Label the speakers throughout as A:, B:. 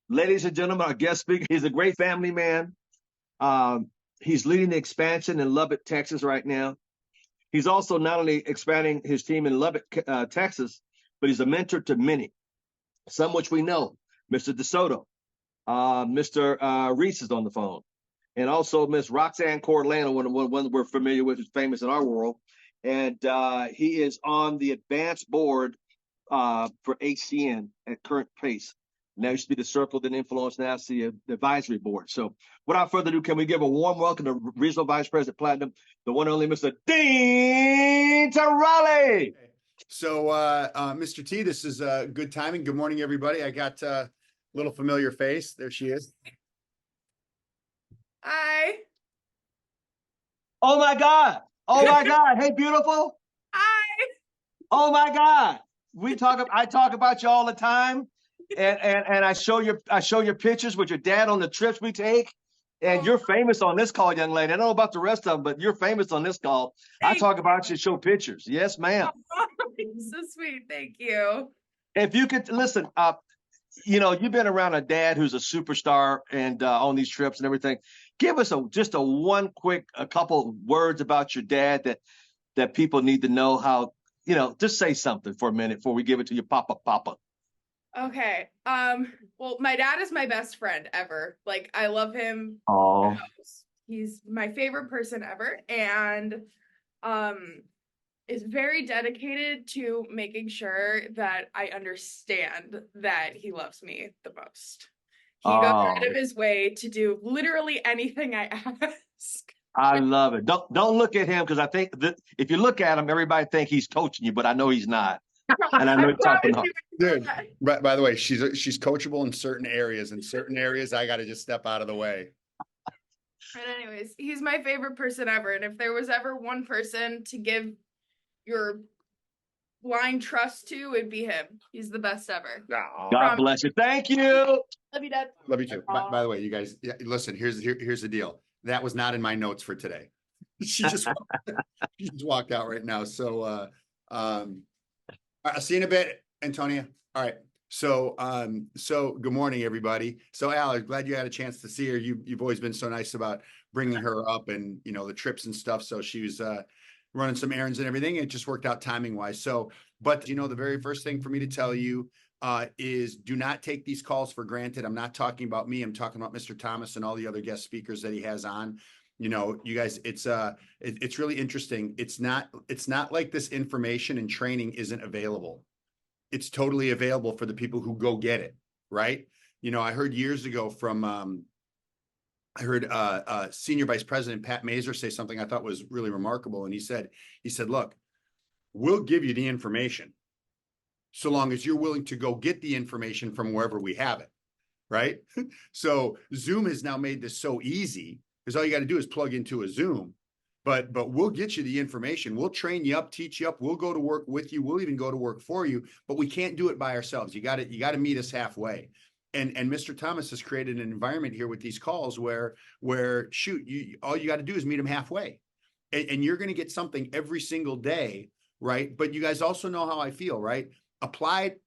A: Ladies and gentlemen, our guest speaker, he's a great family man. Um, he's leading the expansion in Lubbock, Texas right now. He's also not only expanding his team in Lubbock, Texas, but he's a mentor to many, some which we know. Mr. DeSoto, Mr. Reese is on the phone, and also Miss Roxanne Corlano, one we're familiar with, who's famous in our world. And he is on the advanced board for HCN at current pace. Now used to be the Circle, then Influence, now it's the advisory board. So without further ado, can we give a warm welcome to Regional Vice President Platinum, the one and only Mr. Dean Tarrolly.
B: So, Mr. T, this is good timing. Good morning, everybody. I got a little familiar face. There she is.
C: Hi.
A: Oh my God. Oh my God. Hey, beautiful.
C: Hi.
A: Oh my God. I talk about you all the time. And I show your pictures with your dad on the trips we take. And you're famous on this call, young lady. I don't know about the rest of them, but you're famous on this call. I talk about you, show pictures. Yes, ma'am.
C: Oh, so sweet. Thank you.
A: If you could listen, you've been around a dad who's a superstar and on these trips and everything. Give us a couple words about your dad that people need to know how, just say something for a minute before we give it to your papa.
C: Okay. Well, my dad is my best friend ever. Like, I love him.
A: Oh,
C: He's my favorite person ever. And is very dedicated to making sure that I understand that he loves me the most. He goes out of his way to do literally anything I ask.
A: I love it. Don't look at him, because I think that if you look at him, everybody think he's coaching you, but I know he's not. And I know he's talking hard.
B: Dude, by the way, she's coachable in certain areas. In certain areas, I got to just step out of the way.
C: But anyways, he's my favorite person ever. And if there was ever one person to give your blind trust to, it'd be him. He's the best ever.
A: God bless you. Thank you.
C: Love you, Dad.
B: Love you too. By the way, you guys, listen, here's the deal. That was not in my notes for today. She just walked out right now. So I'll see you in a bit, Antonia. All right. So good morning, everybody. So Al, I'm glad you had a chance to see her. You've always been so nice about bringing her up and, the trips and stuff. So she was running some errands and everything. It just worked out timing wise. So, but the very first thing for me to tell you is do not take these calls for granted. I'm not talking about me. I'm talking about Mr. Thomas and all the other guest speakers that he has on. You guys, it's really interesting. It's not like this information and training isn't available. It's totally available for the people who go get it. Right. I heard years ago from, Senior Vice President Pat Mazer say something I thought was really remarkable. And he said, look, we'll give you the information so long as you're willing to go get the information from wherever we have it. Right. So Zoom has now made this so easy, because all you got to do is plug into a Zoom, but we'll get you the information. We'll train you up, teach you up. We'll go to work with you. We'll even go to work for you, but we can't do it by ourselves. You got to meet us halfway. And Mr. Thomas has created an environment here with these calls where all you got to do is meet him halfway, and you're going to get something every single day. Right. But you guys also know how I feel, right? Applied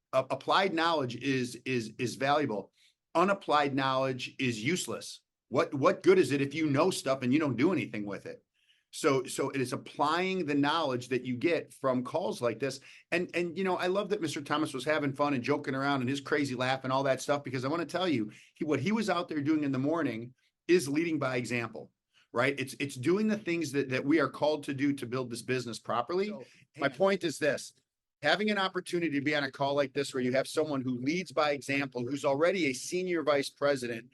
B: knowledge is valuable. Unapplied knowledge is useless. What good is it if you know stuff and you don't do anything with it? So it is applying the knowledge that you get from calls like this. And I love that Mr. Thomas was having fun and joking around and his crazy laugh and all that stuff, because I want to tell you, what he was out there doing in the morning is leading by example, right? It's doing the things that we are called to do to build this business properly. My point is this: having an opportunity to be on a call like this, where you have someone who leads by example, who's already a senior vice president,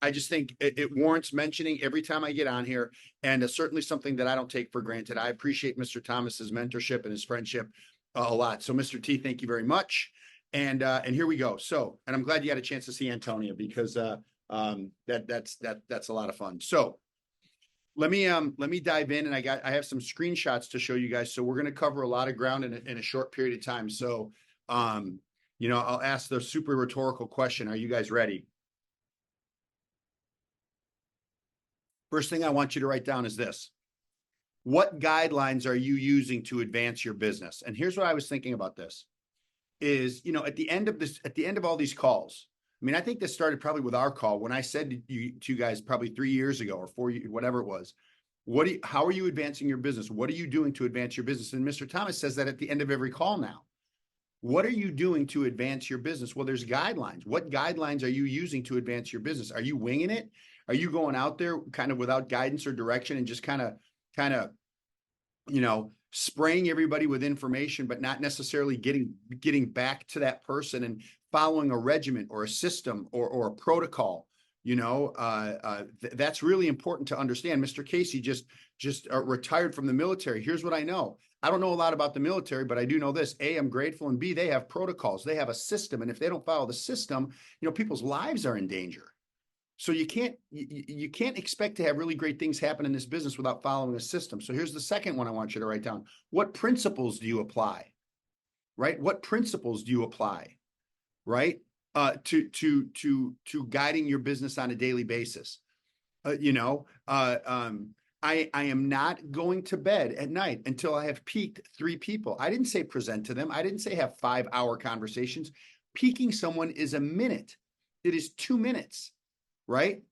B: I just think it warrants mentioning every time I get on here, and certainly something that I don't take for granted. I appreciate Mr. Thomas's mentorship and his friendship a lot. So, Mr. T, thank you very much. And here we go. So, and I'm glad you had a chance to see Antonia, because that's a lot of fun. So, let me dive in, and I have some screenshots to show you guys. So we're going to cover a lot of ground in a short period of time. So, I'll ask the super rhetorical question. Are you guys ready? First thing I want you to write down is this: what guidelines are you using to advance your business? And here's what I was thinking about this is, at the end of all these calls, I mean, I think this started probably with our call when I said to you guys probably 3 years ago or 4 years, whatever it was. How are you advancing your business? What are you doing to advance your business? And Mr. Thomas says that at the end of every call now. What are you doing to advance your business? Well, there's guidelines. What guidelines are you using to advance your business? Are you winging it? Are you going out there kind of without guidance or direction and just kind of, spraying everybody with information, but not necessarily getting back to that person and following a regimen or a system or a protocol? That's really important to understand. Mr. Casey just retired from the military. Here's what I know. I don't know a lot about the military, but I do know this. A, I'm grateful, and B, they have protocols. They have a system, and if they don't follow the system, people's lives are in danger. So you can't expect to have really great things happen in this business without following a system. So here's the second one I want you to write down. What principles do you apply? Right? What principles do you apply? Right? To guiding your business on a daily basis. I am not going to bed at night until I have peaked 3 people. I didn't say present to them. I didn't say have 5-hour conversations. Peaking someone is a minute. It is 2 minutes, right?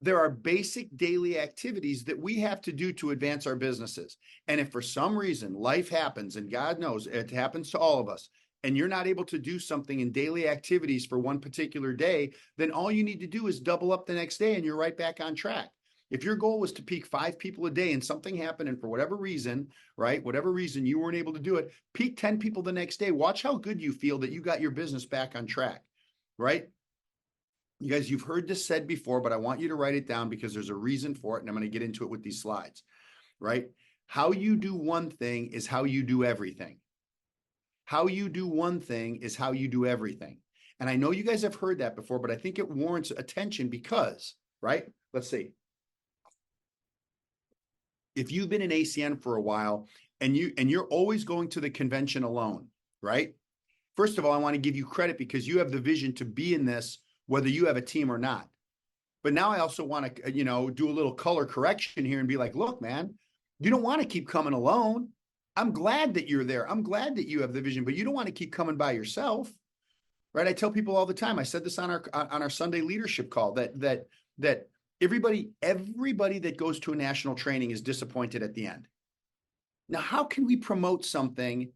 B: There are basic daily activities that we have to do to advance our businesses. And if for some reason life happens, and God knows it happens to all of us, and you're not able to do something in daily activities for one particular day, then all you need to do is double up the next day and you're right back on track. If your goal was to peak 5 people a day and something happened, and for whatever reason, right, whatever reason you weren't able to do it, peak 10 people the next day. Watch how good you feel that you got your business back on track, right? You guys, you've heard this said before, but I want you to write it down because there's a reason for it, and I'm going to get into it with these slides, right? How you do one thing is how you do everything. How you do one thing is how you do everything. And I know you guys have heard that before, but I think it warrants attention because, right? Let's see. If you've been in ACN for a while and you're always going to the convention alone, right? First of all, I want to give you credit because you have the vision to be in this, whether you have a team or not. But now I also want to, do a little color correction here and be like, look, man, you don't want to keep coming alone. I'm glad that you're there. I'm glad that you have the vision, but you don't want to keep coming by yourself, right? I tell people all the time. I said this on our Sunday leadership call that everybody that goes to a national training is disappointed at the end. Now, how can we promote something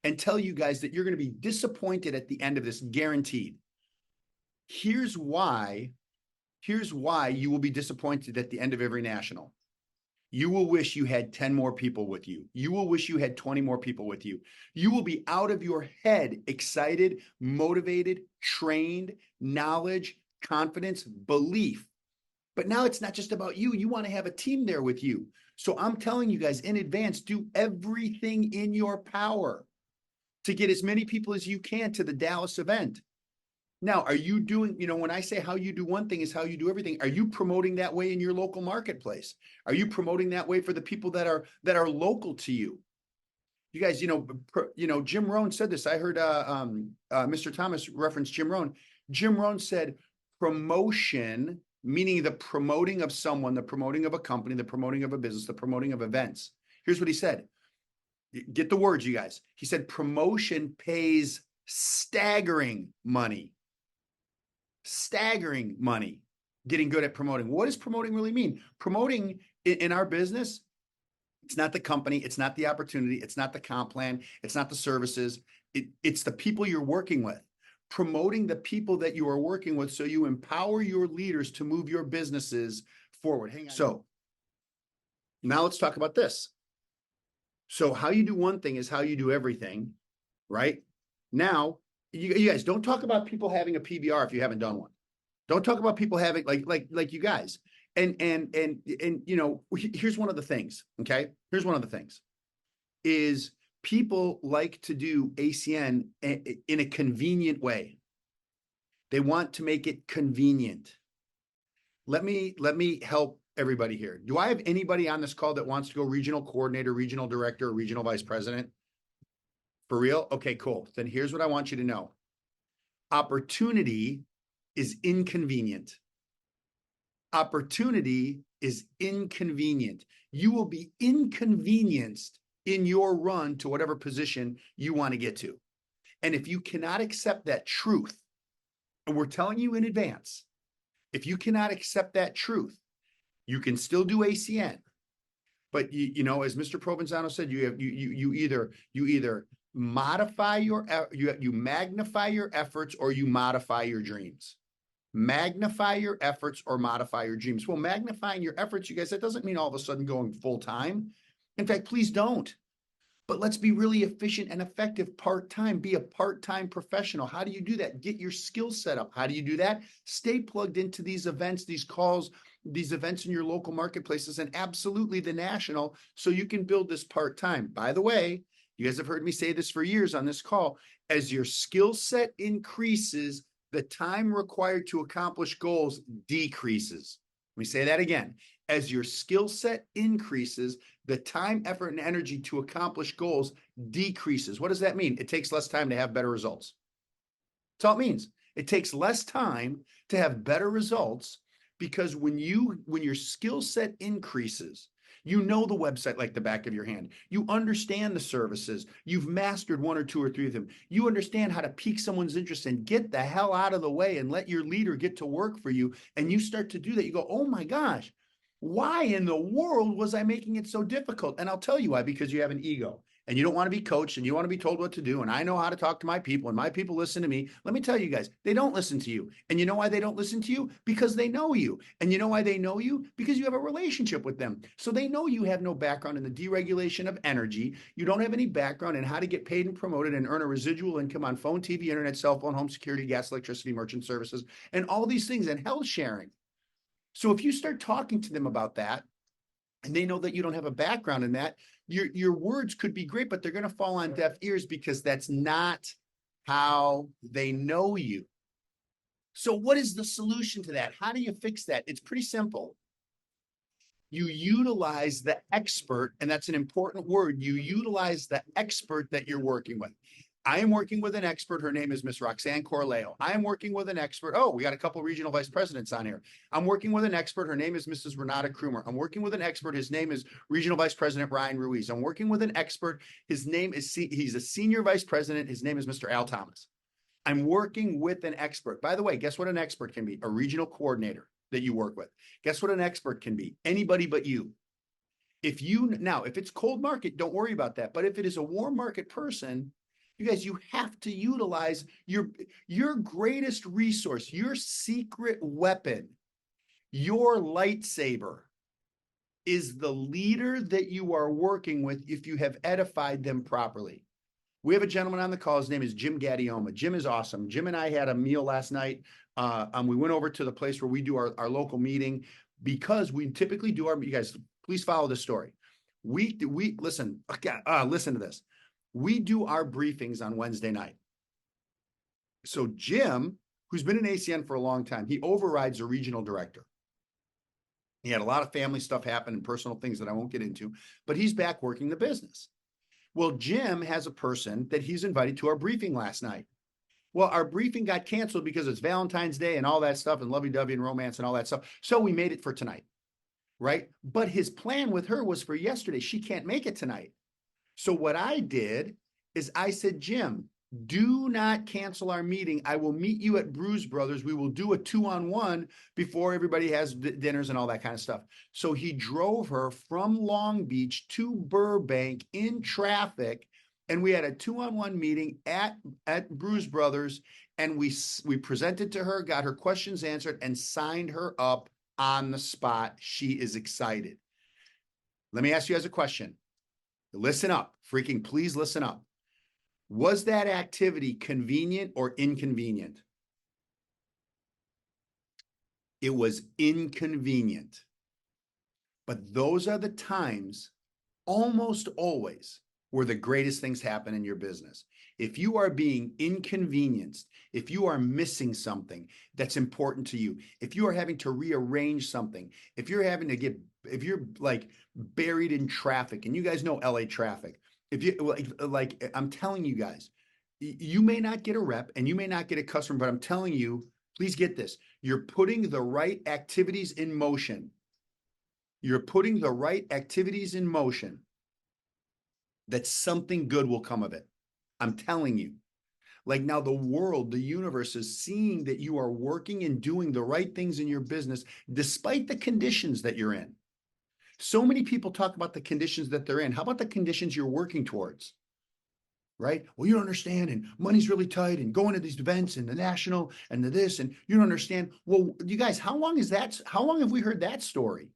B: and tell you guys that you're going to be disappointed at the end of this? Guaranteed. Here's why you will be disappointed at the end of every national. You will wish you had 10 more people with you. You will wish you had 20 more people with you. You will be out of your head, excited, motivated, trained, knowledge, confidence, belief. But now it's not just about you. You want to have a team there with you. So I'm telling you guys in advance, do everything in your power to get as many people as you can to the Dallas event. Now, are you doing, when I say how you do one thing is how you do everything, are you promoting that way in your local marketplace? Are you promoting that way for the people that are local to you? You guys, Jim Rohn said this. I heard Mr. Thomas reference Jim Rohn. Jim Rohn said promotion, meaning the promoting of someone, the promoting of a company, the promoting of a business, the promoting of events. Here's what he said. Get the words, you guys. He said promotion pays staggering money. Staggering money. Getting good at promoting. What does promoting really mean? Promoting in our business, it's not the company, it's not the opportunity, it's not the comp plan, it's not the services, it's the people you're working with. Promoting the people that you are working with so you empower your leaders to move your businesses forward. Hang on. So now let's talk about this. So how you do one thing is how you do everything, right? Now, you guys don't talk about people having a PBR if you haven't done one. Don't talk about people having like you guys. And here's one of the things, okay? Here's one of the things is people like to do ACN in a convenient way. They want to make it convenient. Let me help everybody here. Do I have anybody on this call that wants to go regional coordinator, regional director, or regional vice president? For real? Okay, cool. Then here's what I want you to know. Opportunity is inconvenient. Opportunity is inconvenient. You will be inconvenienced in your run to whatever position you want to get to. And if you cannot accept that truth, And we're telling you in advance, if you cannot accept that truth, you can still do ACN. But you know, as Mr. Provenzano said, you either modify you magnify your efforts or you modify your dreams. Magnify your efforts or modify your dreams. Well, magnifying your efforts, you guys, that doesn't mean all of a sudden going full time. In fact, please don't. But let's be really efficient and effective part-time. Be a part-time professional. How do you do that? Get your skill set up. How do you do that? Stay plugged into these events, these calls, these events in your local marketplaces, and absolutely the national, so you can build this part-time. By the way, you guys have heard me say this for years on this call. As your skill set increases, the time required to accomplish goals decreases. Let me say that again. As your skill set increases, the time, effort, and energy to accomplish goals decreases. What does that mean? It takes less time to have better results. That's all it means. It takes less time to have better results, because when your skill set increases, you know the website like the back of your hand. You understand the services. You've mastered one or two or three of them. You understand how to pique someone's interest and get the hell out of the way and let your leader get to work for you. And you start to do that. You go, oh my gosh, why in the world was I making it so difficult? And I'll tell you why, because you have an ego and you don't want to be coached and you want to be told what to do. And I know how to talk to my people and my people listen to me. Let me tell you guys, they don't listen to you. And you know why they don't listen to you? Because they know you. And you know why they know you? Because you have a relationship with them. So they know you have no background in the deregulation of energy. You don't have any background in how to get paid and promoted and earn a residual income on phone, TV, internet, cell phone, home security, gas, electricity, merchant services, and all these things, and health sharing. So if you start talking to them about that, and they know that you don't have a background in that, your words could be great, but they're going to fall on deaf ears, because that's not how they know you. So what is the solution to that? How do you fix that? It's pretty simple. You utilize the expert, and that's an important word. You utilize the expert that you're working with. I am working with an expert. Her name is Miss Roxanne Corleo. I am working with an expert. Oh, we got a couple regional vice presidents on here. I'm working with an expert. Her name is Mrs. Renata Krumer. I'm working with an expert. His name is Regional Vice President Ryan Ruiz. I'm working with an expert. His name is, he's a senior vice president. His name is Mr. Al Thomas. I'm working with an expert. By the way, guess what an expert can be? A regional coordinator that you work with. Guess what an expert can be? Anybody but you. If it's cold market, don't worry about that. But if it is a warm market person, you guys, you have to utilize your greatest resource, your secret weapon, your lightsaber is the leader that you are working with if you have edified them properly. We have a gentleman on the call. His name is Jim Gaddioma. Jim is awesome. Jim and I had a meal last night. We went over to the place where we do our local meeting, because we typically do you guys, please follow this story. We listen to this. We do our briefings on Wednesday night. So Jim, who's been in ACN for a long time, he overrides a regional director. He had a lot of family stuff happen and personal things that I won't get into, but he's back working the business. Well, Jim has a person that he's invited to our briefing last night. Well, our briefing got canceled because it's Valentine's Day and all that stuff, and lovey-dovey and romance and all that stuff. So we made it for tonight, right? But his plan with her was for yesterday. She can't make it tonight. So what I did is I said, Jim, do not cancel our meeting. I will meet you at Bruise Brothers. We will do a 2-on-1 before everybody has dinners and all that kind of stuff. So he drove her from Long Beach to Burbank in traffic, and we had a 2-on-1 meeting at Bruise Brothers, and we presented to her, got her questions answered, and signed her up on the spot. She is excited. Let me ask you guys a question. Listen up, freaking please listen up. Was that activity convenient or inconvenient? It was inconvenient. But those are the times, almost always, where the greatest things happen in your business. If you are being inconvenienced, if you are missing something that's important to you, if you are having to rearrange something, if you're like buried in traffic, and you guys know LA traffic, if you like I'm telling you guys, you may not get a rep and you may not get a customer, but I'm telling you, please get this. You're putting the right activities in motion. You're putting the right activities in motion, that something good will come of it. I'm telling you. Like now the world, the universe is seeing that you are working and doing the right things in your business, despite the conditions that you're in. So many people talk about the conditions that they're in. How about the conditions you're working towards? Right? Well, you don't understand, and money's really tight, and going to these events and the national and the this, and you don't understand. Well, you guys, how long have we heard that story?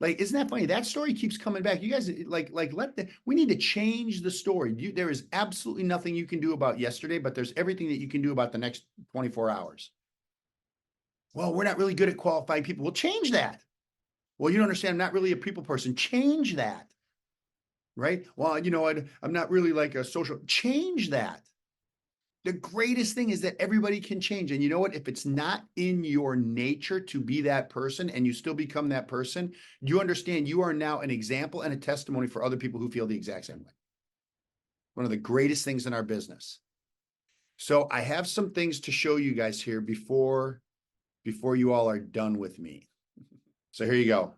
B: Like, isn't that funny? That story keeps coming back. You guys we need to change the story. There is absolutely nothing you can do about yesterday, but there's everything that you can do about the next 24 hours. Well, we're not really good at qualifying people. Well, change that. Well, you don't understand. I'm not really a people person. Change that. Right? Well, I'm not really like a social. Change that. The greatest thing is that everybody can change. And you know what? If it's not in your nature to be that person and you still become that person, you understand you are now an example and a testimony for other people who feel the exact same way. One of the greatest things in our business. So I have some things to show you guys here before you all are done with me. So here you go.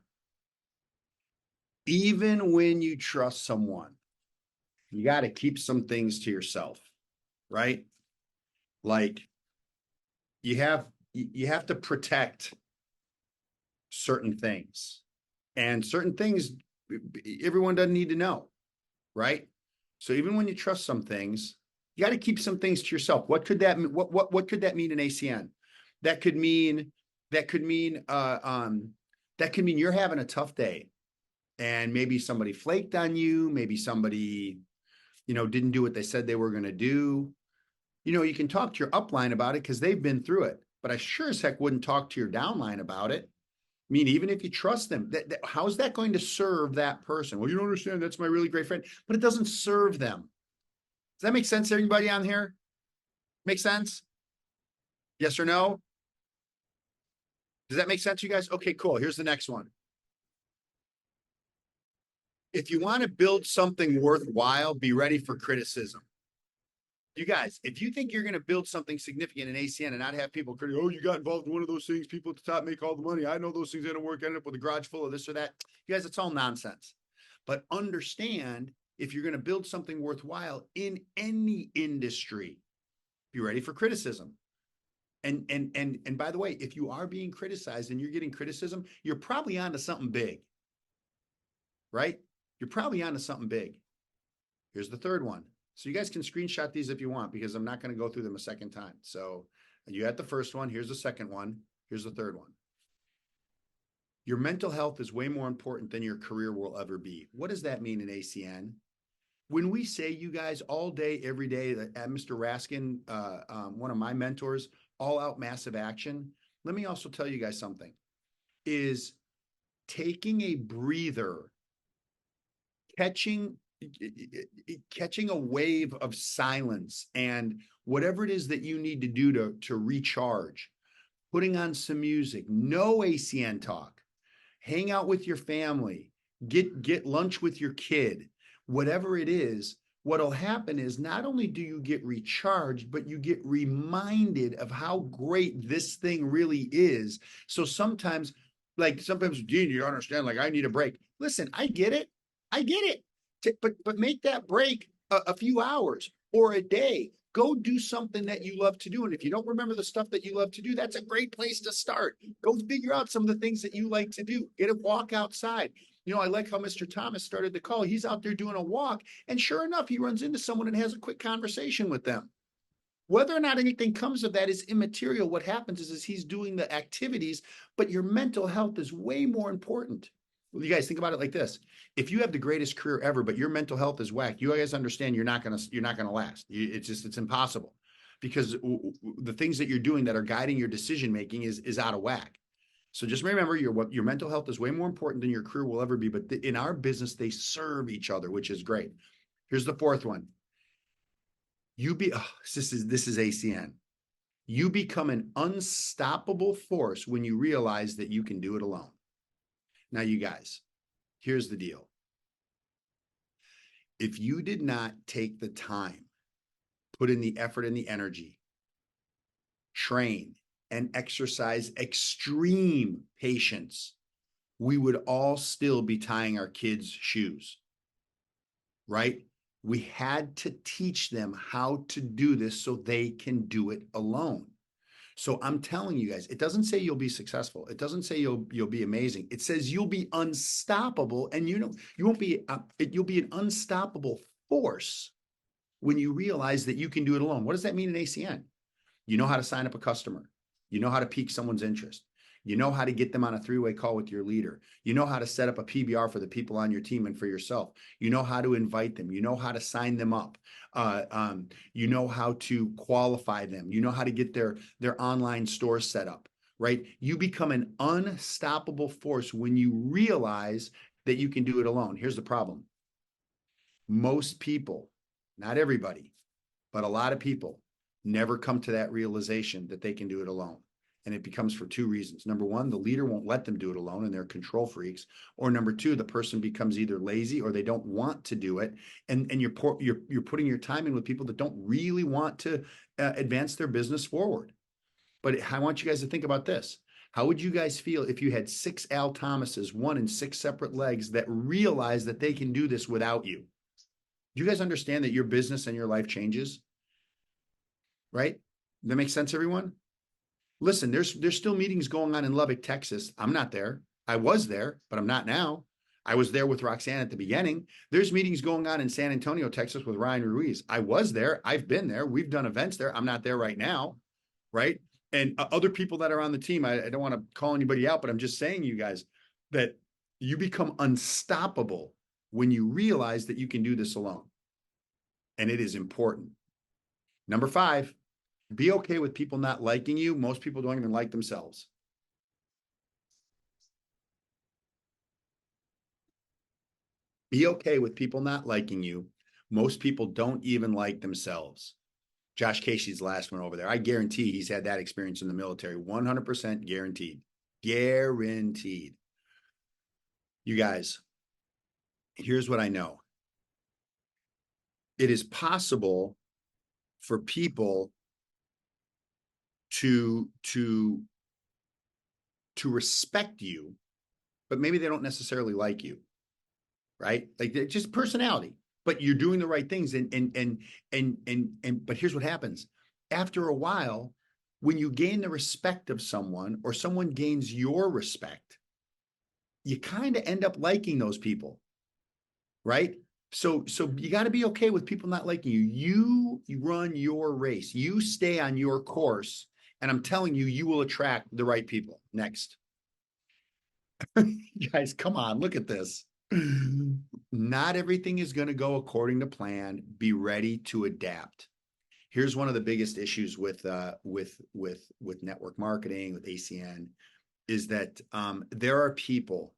B: Even when you trust someone, you got to keep some things to yourself, right? Like you have to protect certain things, and certain things everyone doesn't need to know, right? So even when you trust some things, you got to keep some things to yourself. What could that mean? What could that mean in ACN? That could mean you're having a tough day, and maybe somebody flaked on you, maybe somebody didn't do what they said they were going to do. You can talk to your upline about it because they've been through it, but I sure as heck wouldn't talk to your downline about it. I mean, even if you trust them, how is that going to serve that person? Well, you don't understand. That's my really great friend, but it doesn't serve them. Does that make sense to everybody on here? Make sense? Yes or no? Does that make sense to you guys? Okay, cool. Here's the next one. If you want to build something worthwhile, be ready for criticism. You guys, if you think you're going to build something significant in ACN and not have people criticize, oh, you got involved in one of those things, people at the top make all the money. I know those things didn't work, ended up with a garage full of this or that. You guys, it's all nonsense. But understand, if you're going to build something worthwhile in any industry, be ready for criticism. And by the way, if you are being criticized and you're getting criticism, you're probably onto something big, right? You're probably onto something big. Here's the third one. So you guys can screenshot these if you want, because I'm not going to go through them a second time. So you had the first one. Here's the second one. Here's the third one. Your mental health is way more important than your career will ever be. What does that mean in ACN? When we say, you guys, all day, every day, at Mr. Raskin, one of my mentors, all out massive action. Let me also tell you guys something, is taking a breather, catching a wave of silence, and whatever it is that you need to do to recharge, putting on some music, no ACN talk, hang out with your family, get lunch with your kid, whatever it is. What'll happen is not only do you get recharged, but you get reminded of how great this thing really is. So sometimes, Dean, you understand, like, I need a break. Listen, I get it. But make that break a few hours or a day. Go do something that you love to do. And if you don't remember the stuff that you love to do, that's a great place to start. Go figure out some of the things that you like to do. Get a walk outside. I like how Mr. Thomas started the call. He's out there doing a walk, and sure enough, he runs into someone and has a quick conversation with them. Whether or not anything comes of that is immaterial. What happens is he's doing the activities, but your mental health is way more important. Well, you guys think about it like this. If you have the greatest career ever, but your mental health is whack, you guys understand you're not going to last. It's impossible, because the things that you're doing that are guiding your decision-making is out of whack. So just remember, your mental health is way more important than your career will ever be. But in our business, they serve each other, which is great. Here's the fourth one. This is ACN. You become an unstoppable force when you realize that you can do it alone. Now, you guys, here's the deal. If you did not take the time, put in the effort and the energy, train and exercise extreme patience, we would all still be tying our kids' shoes, right? We had to teach them how to do this so they can do it alone. So I'm telling you guys, it doesn't say you'll be successful. It doesn't say you'll be amazing. It says you'll be unstoppable, and you won't be. You'll be an unstoppable force when you realize that you can do it alone. What does that mean in ACN? You know how to sign up a customer. You know how to pique someone's interest. You know how to get them on a three-way call with your leader. You know how to set up a PBR for the people on your team and for yourself. You know how to invite them. You know how to sign them up. You know how to qualify them. You know how to get their online store set up, right? You become an unstoppable force when you realize that you can do it alone. Here's the problem. Most people, not everybody, but a lot of people never come to that realization that they can do it alone. And it becomes for two reasons. Number one, the leader won't let them do it alone and they're control freaks. Or number two, the person becomes either lazy or they don't want to do it. And you're putting your time in with people that don't really want to advance their business forward. But I want you guys to think about this. How would you guys feel if you had 6 Al Thomases, one in 6 separate legs, that realize that they can do this without you? Do you guys understand that your business and your life changes? Right? That makes sense, everyone? Listen, there's still meetings going on in Lubbock, Texas. I'm not there. I was there, but I'm not now. I was there with Roxanne at the beginning. There's meetings going on in San Antonio, Texas with Ryan Ruiz. I was there. I've been there. We've done events there. I'm not there right now, right? And other people that are on the team, I don't want to call anybody out, but I'm just saying, you guys, that you become unstoppable when you realize that you can do this alone. And it is important. Number 5, be okay with people not liking you. Most people don't even like themselves. Be okay with people not liking you. Most people don't even like themselves. Josh Casey's the last one over there. I guarantee he's had that experience in the military. 100% guaranteed. Guaranteed. You guys, here's what I know. It is possible for people to respect you, but maybe they don't necessarily like you, right? Like just personality, but you're doing the right things. But here's what happens. After a while, when you gain the respect of someone or someone gains your respect, you kind of end up liking those people, right? So you got to be okay with people not liking you. You run your race. You stay on your course. And I'm telling you, you will attract the right people. Next. You guys, come on, look at this. Not everything is going to go according to plan. Be ready to adapt. Here's one of the biggest issues with network marketing, with ACN, is that there are people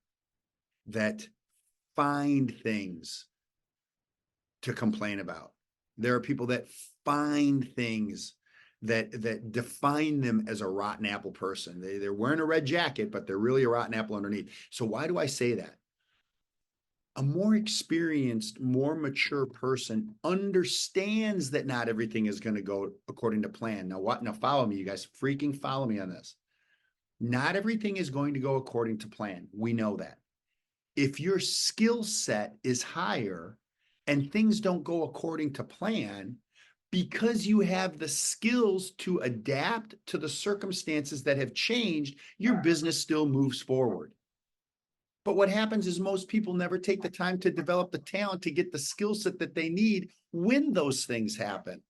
B: that find things to complain about. There are people that find things that define them as a rotten apple person. They're wearing a red jacket, but they're really a rotten apple underneath. So why do I say that? A more experienced, more mature person understands that not everything is going to go according to plan. Now follow me, you guys. Freaking follow me on this. Not everything is going to go according to plan. We know that. If your skill set is higher and things don't go according to plan, because you have the skills to adapt to the circumstances that have changed, your business still moves forward. But what happens is most people never take the time to develop the talent to get the skill set that they need when those things happen.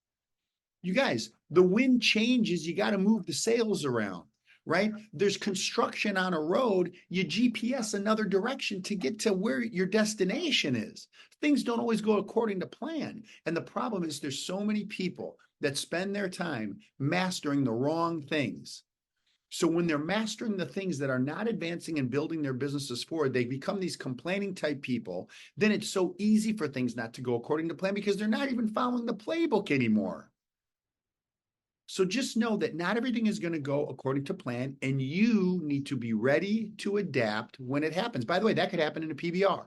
B: You guys, the wind changes, you got to move the sails around, right? There's construction on a road, you GPS another direction to get to where your destination is. Things don't always go according to plan. And the problem is there's so many people that spend their time mastering the wrong things. So when they're mastering the things that are not advancing and building their businesses forward, they become these complaining type people. Then it's so easy for things not to go according to plan because they're not even following the playbook anymore. So just know that not everything is going to go according to plan, and you need to be ready to adapt when it happens. By the way, that could happen in a PBR.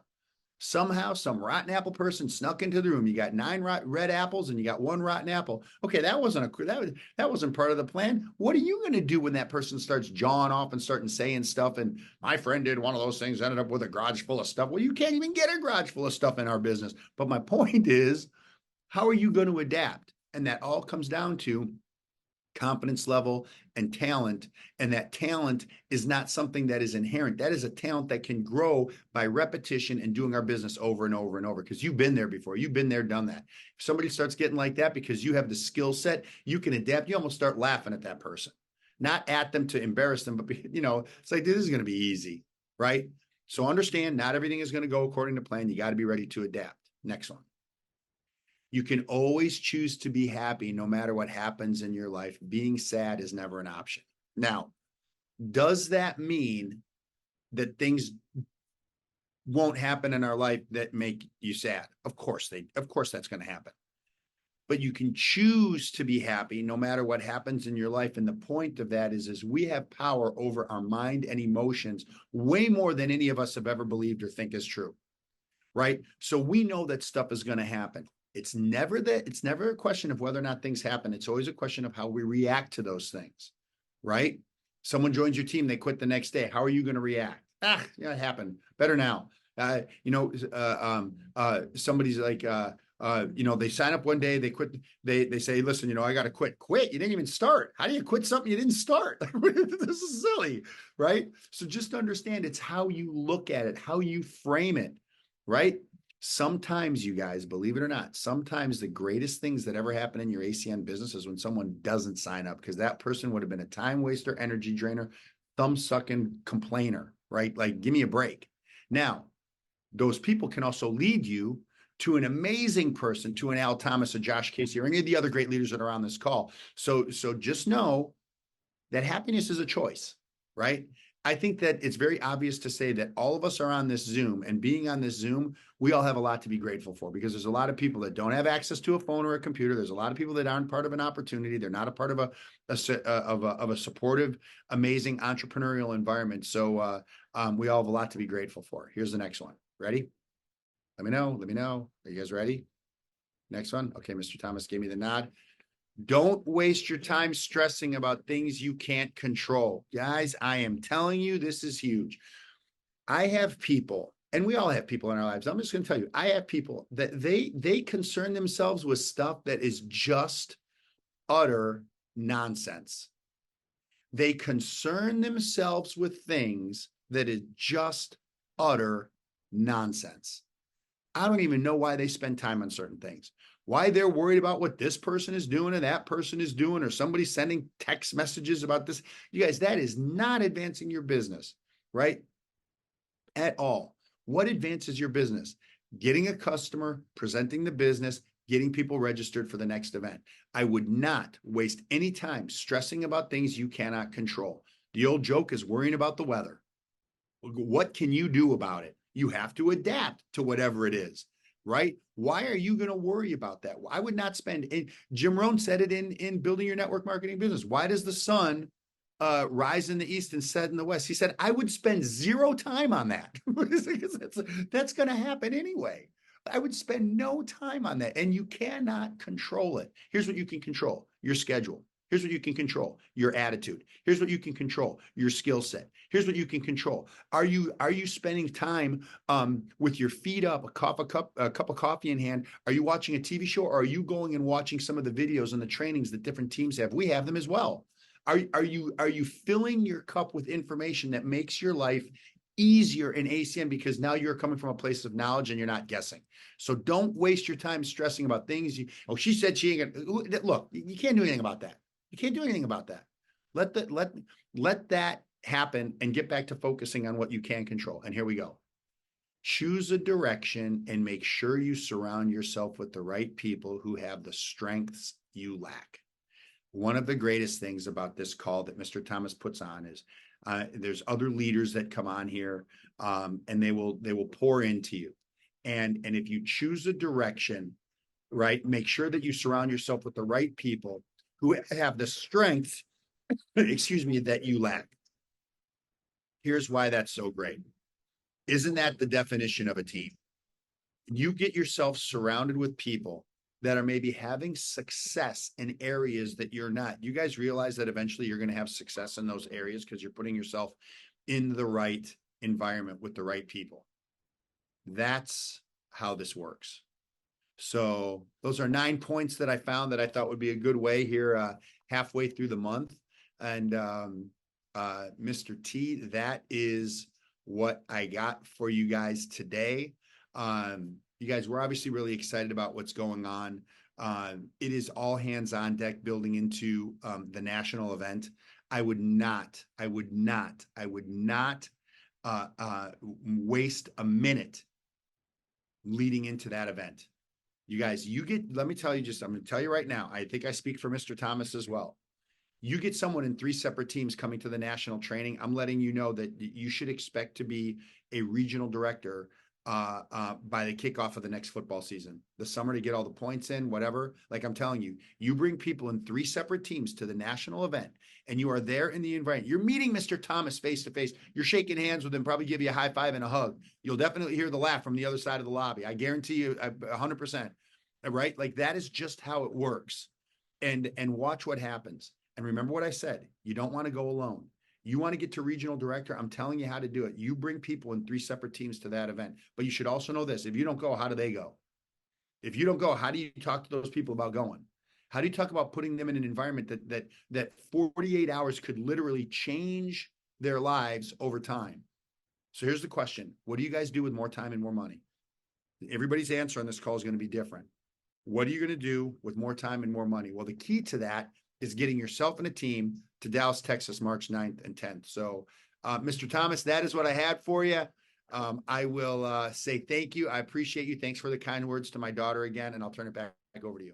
B: Somehow, some rotten apple person snuck into the room. You got 9 red apples and you got 1 rotten apple. Okay, that wasn't part of the plan. What are you going to do when that person starts jawing off and starting saying stuff? And my friend did one of those things, ended up with a garage full of stuff. Well, you can't even get a garage full of stuff in our business. But my point is, How are you going to adapt? And that all comes down to confidence level and talent. And that talent is not something that is inherent. That is a talent that can grow by repetition and doing our business over and over and over, because you've been there before. You've been there, done that. If somebody starts getting like that because you have the skill set, you can adapt. You almost start laughing at that person, not at them to embarrass them, but it's like, this is going to be easy, right? So understand, not everything is going to go according to plan. You got to be ready to adapt. Next one. You can always choose to be happy no matter what happens in your life. Being sad is never an option. Now, does that mean that things won't happen in our life that make you sad? Of course that's going to happen. But you can choose to be happy no matter what happens in your life. And the point of that is we have power over our mind and emotions way more than any of us have ever believed or think is true, right? So we know that stuff is going to happen. It's never a question of whether or not things happen. It's always a question of how we react to those things, right? Someone joins your team, they quit the next day. How are you going to react? It happened. Better now. Somebody's like, they sign up one day, they quit. They say, listen, I got to quit. Quit? You didn't even start. How do you quit something you didn't start? This is silly, right? So just understand, it's how you look at it, how you frame it, right? Sometimes, you guys, believe it or not, sometimes the greatest things that ever happen in your ACN business is when someone doesn't sign up, because that person would have been a time waster, energy drainer, thumb-sucking complainer, right? Like, give me a break. Now, those people can also lead you to an amazing person, to an Al Thomas, a Josh Casey, or any of the other great leaders that are on this call. So just know that happiness is a choice, right? I think that it's very obvious to say that all of us are on this Zoom, and being on this Zoom, we all have a lot to be grateful for, because there's a lot of people that don't have access to a phone or a computer. There's a lot of people that aren't part of an opportunity. They're not a part of a supportive, amazing entrepreneurial environment. So we all have a lot to be grateful for. Here's the next one. Ready? Let me know. Are you guys ready? Next one. Okay, Mr. Thomas gave me the nod. Don't waste your time stressing about things you can't control. Guys, I am telling you, this is huge. I have people, and we all have people in our lives. I'm just going to tell you, I have people that they concern themselves with stuff that is just utter nonsense. They concern themselves with things that is just utter nonsense. I don't even know why they spend time on certain things. Why they're worried about what this person is doing and that person is doing, or somebody sending text messages about this. You guys, that is not advancing your business, right? At all. What advances your business? Getting a customer, presenting the business, getting people registered for the next event. I would not waste any time stressing about things you cannot control. The old joke is worrying about the weather. What can you do about it? You have to adapt to whatever it is, right? Why are you going to worry about that? I would not spend, Jim Rohn said it in Building Your Network Marketing Business. Why does the sun rise in the east and set in the west? He said, I would spend zero time on that. That's going to happen anyway. I would spend no time on that. And you cannot control it. Here's what you can control: your schedule. Here's what you can control: your attitude. Here's what you can control: your skill set. Here's what you can control: are you spending time with your feet up, a cup of coffee in hand? Are you watching a TV show, or are you going and watching some of the videos and the trainings that different teams have? We have them as well. Are you filling your cup with information that makes your life easier in ACN, because now you're coming from a place of knowledge and you're not guessing? So don't waste your time stressing about things. She said she ain't gonna. Look, you can't do anything about that. You can't do anything about that. Let that happen and get back to focusing on what you can control. And here we go. Choose a direction and make sure you surround yourself with the right people who have the strengths you lack. One of the greatest things about this call that Mr. Thomas puts on is there's other leaders that come on here, and they will pour into you. And if you choose a direction, right, make sure that you surround yourself with the right people who have the strength, that you lack. Here's why that's so great. Isn't that the definition of a team? You get yourself surrounded with people that are maybe having success in areas that you're not. You guys realize that eventually you're going to have success in those areas because you're putting yourself in the right environment with the right people. That's how this works. So those are 9 points that I found that I thought would be a good way here halfway through the month. And Mr. T, that is what I got for you guys today. You guys, we're obviously really excited about what's going on. It is all hands on deck building into the national event. I would not waste a minute leading into that event. You guys, let me tell you I'm going to tell you right now, I think I speak for Mr. Thomas as well. You get someone in 3 separate teams coming to the national training, I'm letting you know that you should expect to be a regional director by the kickoff of the next football season, the summer, to get all the points in, whatever. Like I'm telling you, you bring people in 3 separate teams to the national event and you are there in the environment. You're meeting Mr. Thomas face to face. You're shaking hands with him, probably give you a high five and a hug. You'll definitely hear the laugh from the other side of the lobby. I guarantee you 100%, right? Like that is just how it works. And watch what happens. And remember what I said, you don't want to go alone. You want to get to regional director, I'm telling you how to do it. You bring people in 3 separate teams to that event. But you should also know this, if you don't go, how do they go? If you don't go, how do you talk to those people about going? How do you talk about putting them in an environment that 48 hours could literally change their lives over time? So here's the question. What do you guys do with more time and more money? Everybody's answer on this call is going to be different. What are you going to do with more time and more money? Well, the key to that is getting yourself and a team to Dallas, Texas, March 9th and 10th. So, Mr. Thomas, that is what I had for you. I will say thank you. I appreciate you. Thanks for the kind words to my daughter again, and I'll turn it back over to you.